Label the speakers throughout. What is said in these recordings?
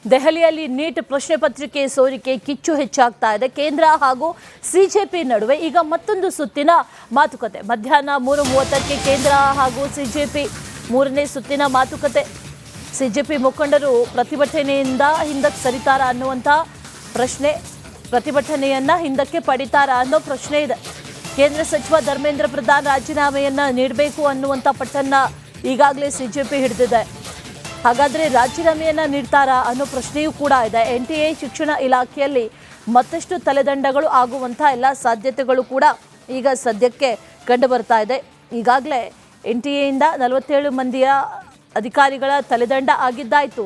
Speaker 1: ದೆಹಲಿಯಲ್ಲಿ ನೀಟ್ ಪ್ರಶ್ನೆ ಪತ್ರಿಕೆ ಸೋರಿಕೆ ಕಿಚ್ಚು ಹೆಚ್ಚಾಗ್ತಾ ಇದೆ. ಕೇಂದ್ರ ಹಾಗೂ ಸಿಜೆಪಿ ನಡುವೆ ಈಗ ಮತ್ತೊಂದು ಸುತ್ತಿನ ಮಾತುಕತೆ. ಮಧ್ಯಾಹ್ನ 3:30ಕ್ಕೆ ಕೇಂದ್ರ ಹಾಗೂ ಸಿಜೆಪಿ ಮೂರನೇ ಸುತ್ತಿನ ಮಾತುಕತೆ. ಸಿಜೆಪಿ ಮುಖಂಡರು ಪ್ರತಿಭಟನೆಯಿಂದ ಹಿಂದಕ್ಕೆ ಸರಿತಾರಾ ಅನ್ನುವಂಥ ಪ್ರಶ್ನೆ, ಪ್ರತಿಭಟನೆಯನ್ನ ಹಿಂದಕ್ಕೆ ಪಡಿತಾರಾ ಅನ್ನೋ ಪ್ರಶ್ನೆ ಇದೆ. ಕೇಂದ್ರ ಸಚಿವ ಧರ್ಮೇಂದ್ರ ಪ್ರಧಾನ್ ರಾಜೀನಾಮೆಯನ್ನ ನೀಡಬೇಕು ಅನ್ನುವಂಥ ಪಟ್ಟನ್ನ ಈಗಾಗಲೇ ಸಿಜೆಪಿ ಹಿಡಿದಿದೆ. ಹಾಗಾದರೆ ರಾಜೀನಾಮೆಯನ್ನ ನೀಡ್ತಾರಾ ಅನ್ನೋ ಪ್ರಶ್ನೆಯೂ ಕೂಡ ಇದೆ. NTA ಶಿಕ್ಷಣ ಇಲಾಖೆಯಲ್ಲಿ ಮತ್ತಷ್ಟು ತಲೆದಂಡಗಳು ಆಗುವಂಥ ಎಲ್ಲ ಸಾಧ್ಯತೆಗಳು ಕೂಡ ಈಗ ಸದ್ಯಕ್ಕೆ ಕಂಡು ಬರ್ತಾ ಇದೆ. ಈಗಾಗಲೇ NTAಯಿಂದ 47 ಮಂದಿಯ ಅಧಿಕಾರಿಗಳ ತಲೆದಂಡ ಆಗಿದ್ದಾಯಿತು.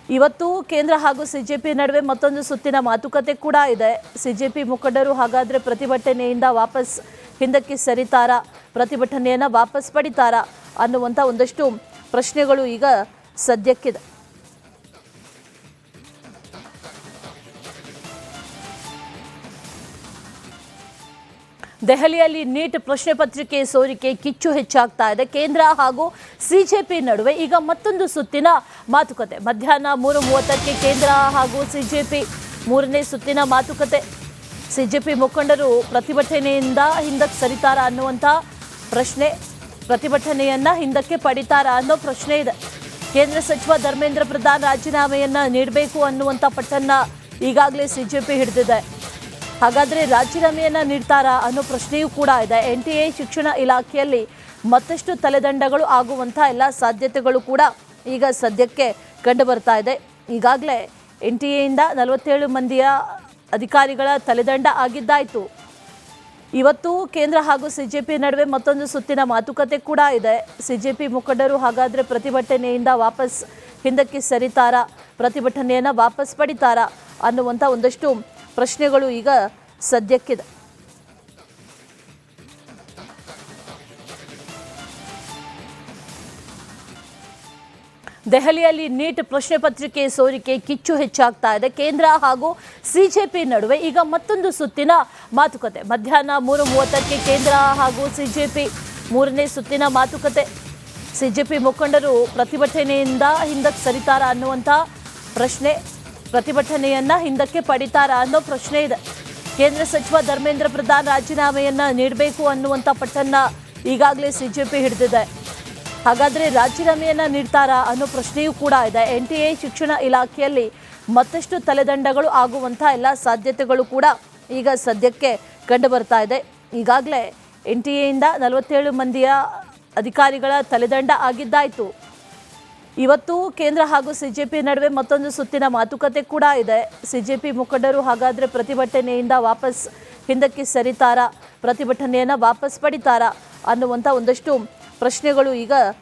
Speaker 1: ಇವತ್ತು ಕೇಂದ್ರ ಹಾಗೂ ಸಿಜೆಪಿ ನಡುವೆ ಮತ್ತೊಂದು ಸುತ್ತಿನ ಮಾತುಕತೆ ಕೂಡ ಇದೆ. ಸಿಜೆಪಿ ಮುಖಂಡರು ಹಾಗಾದರೆ ಪ್ರತಿಭಟನೆಯಿಂದ ವಾಪಸ್ ಹಿಂದಕ್ಕೆ ಸರಿತಾರಾ, ಪ್ರತಿಭಟನೆಯನ್ನು ವಾಪಸ್ ಪಡಿತಾರಾ ಅನ್ನುವಂಥ ಒಂದಷ್ಟು ಪ್ರಶ್ನೆಗಳು ಈಗ ಸದ್ಯಕ್ಕಿದೆ. ದೆಹಲಿಯಲ್ಲಿ ನೀಟ್ ಪ್ರಶ್ನೆ ಪತ್ರಿಕೆ ಸೋರಿಕೆ ಕಿಚ್ಚು ಹೆಚ್ಚಾಗ್ತಾ ಇದೆ. ಕೇಂದ್ರ ಹಾಗೂ ಸಿಜೆಪಿ ನಡುವೆ ಈಗ ಮತ್ತೊಂದು ಸುತ್ತಿನ ಮಾತುಕತೆ. ಮಧ್ಯಾಹ್ನ 3:30ಕ್ಕೆ ಕೇಂದ್ರ ಹಾಗೂ ಸಿಜೆಪಿ ಮೂರನೇ ಸುತ್ತಿನ ಮಾತುಕತೆ. ಸಿಜೆಪಿ ಮುಖಂಡರು ಪ್ರತಿಭಟನೆಯಿಂದ ಹಿಂದಕ್ಕೆ ಸರಿತಾರಾ ಅನ್ನುವಂಥ ಪ್ರಶ್ನೆ, ಪ್ರತಿಭಟನೆಯನ್ನ ಹಿಂದಕ್ಕೆ ಪಡಿತಾರಾ ಅನ್ನೋ ಪ್ರಶ್ನೆ ಇದೆ. ಕೇಂದ್ರ ಸಚಿವ ಧರ್ಮೇಂದ್ರ ಪ್ರಧಾನ್ ರಾಜೀನಾಮೆಯನ್ನ ನೀಡಬೇಕು ಅನ್ನುವಂಥ ಪಟ್ಟನ್ನ ಈಗಾಗಲೇ ಸಿಜೆಪಿ ಹಿಡಿದಿದೆ. ಹಾಗಾದರೆ ರಾಜೀನಾಮೆಯನ್ನ ನೀಡ್ತಾರಾ ಅನ್ನೋ ಪ್ರಶ್ನೆಯೂ ಕೂಡ ಇದೆ. NTA ಶಿಕ್ಷಣ ಇಲಾಖೆಯಲ್ಲಿ ಮತ್ತಷ್ಟು ತಲೆದಂಡಗಳು ಆಗುವಂಥ ಎಲ್ಲ ಸಾಧ್ಯತೆಗಳು ಕೂಡ ಈಗ ಸದ್ಯಕ್ಕೆ ಕಂಡು ಬರ್ತಾ ಇದೆ. ಈಗಾಗಲೇ NTAಯಿಂದ 47 ಮಂದಿಯ ಅಧಿಕಾರಿಗಳ ತಲೆದಂಡ ಆಗಿದ್ದಾಯಿತು. ಇವತ್ತು ಕೇಂದ್ರ ಹಾಗೂ ಸಿಜೆಪಿ ನಡುವೆ ಮತ್ತೊಂದು ಸುತ್ತಿನ ಮಾತುಕತೆ ಕೂಡ ಇದೆ. ಸಿಜೆಪಿ ಮುಖಂಡರು ಹಾಗಾದರೆ ಪ್ರತಿಭಟನೆಯಿಂದ ವಾಪಸ್ ಹಿಂದಕ್ಕೆ ಸರಿತಾರಾ, ಪ್ರತಿಭಟನೆಯನ್ನು ವಾಪಸ್ ಪಡಿತಾರಾ ಅನ್ನುವಂಥ ಒಂದಷ್ಟು ಪ್ರಶ್ನೆಗಳು ಈಗ ಸದ್ಯಕ್ಕಿದೆ. ದೆಹಲಿಯಲ್ಲಿ ನೀಟ್ ಪ್ರಶ್ನೆ ಪತ್ರಿಕೆ ಸೋರಿಕೆ ಕಿಚ್ಚು ಹೆಚ್ಚಾಗ್ತಾ ಇದೆ. ಕೇಂದ್ರ ಹಾಗೂ ಸಿಜೆಪಿ ನಡುವೆ ಈಗ ಮತ್ತೊಂದು ಸುತ್ತಿನ ಮಾತುಕತೆ. ಮಧ್ಯಾಹ್ನ 3:30ಕ್ಕೆ ಕೇಂದ್ರ ಹಾಗೂ ಸಿಜೆಪಿ ಮೂರನೇ ಸುತ್ತಿನ ಮಾತುಕತೆ. ಸಿಜೆಪಿ ಮುಖಂಡರು ಪ್ರತಿಭಟನೆಯಿಂದ ಹಿಂದಕ್ಕೆ ಸರಿತಾರಾ ಅನ್ನುವಂಥ ಪ್ರಶ್ನೆ, ಪ್ರತಿಭಟನೆಯನ್ನ ಹಿಂದಕ್ಕೆ ಪಡಿತಾರಾ ಅನ್ನೋ ಪ್ರಶ್ನೆ ಇದೆ. ಕೇಂದ್ರ ಸಚಿವ ಧರ್ಮೇಂದ್ರ ಪ್ರಧಾನ್ ರಾಜೀನಾಮೆಯನ್ನ ನೀಡಬೇಕು ಅನ್ನುವಂಥ ಪಟ್ಟನ್ನ ಈಗಾಗಲೇ ಸಿಜೆಪಿ ಹಿಡಿದಿದೆ. ಹಾಗಾದರೆ ರಾಜೀನಾಮೆಯನ್ನ ನೀಡ್ತಾರಾ ಅನ್ನೋ ಪ್ರಶ್ನೆಯೂ ಕೂಡ ಇದೆ. NTA ಶಿಕ್ಷಣ ಇಲಾಖೆಯಲ್ಲಿ ಮತ್ತಷ್ಟು ತಲೆದಂಡಗಳು ಆಗುವಂಥ ಎಲ್ಲ ಸಾಧ್ಯತೆಗಳು ಕೂಡ ಈಗ ಸದ್ಯಕ್ಕೆ ಕಂಡು ಬರ್ತಾ ಇದೆ. ಈಗಾಗಲೇ NTAಯಿಂದ 47 ಮಂದಿಯ ಅಧಿಕಾರಿಗಳ ತಲೆದಂಡ ಆಗಿದ್ದಾಯಿತು. ಇವತ್ತು ಕೇಂದ್ರ ಹಾಗೂ ಸಿಜೆಪಿ ನಡುವೆ ಮತ್ತೊಂದು ಸುತ್ತಿನ ಮಾತುಕತೆ ಕೂಡ ಇದೆ. ಸಿಜೆಪಿ ಮುಖಂಡರು ಹಾಗಾದರೆ ಪ್ರತಿಭಟನೆಯಿಂದ ವಾಪಸ್ ಹಿಂದಕ್ಕೆ ಸರಿತಾರಾ, ಪ್ರತಿಭಟನೆಯನ್ನು ವಾಪಸ್ ಪಡಿತಾರಾ ಅನ್ನುವಂಥ ಒಂದಷ್ಟು ಪ್ರಶ್ನೆಗಳು ಈಗ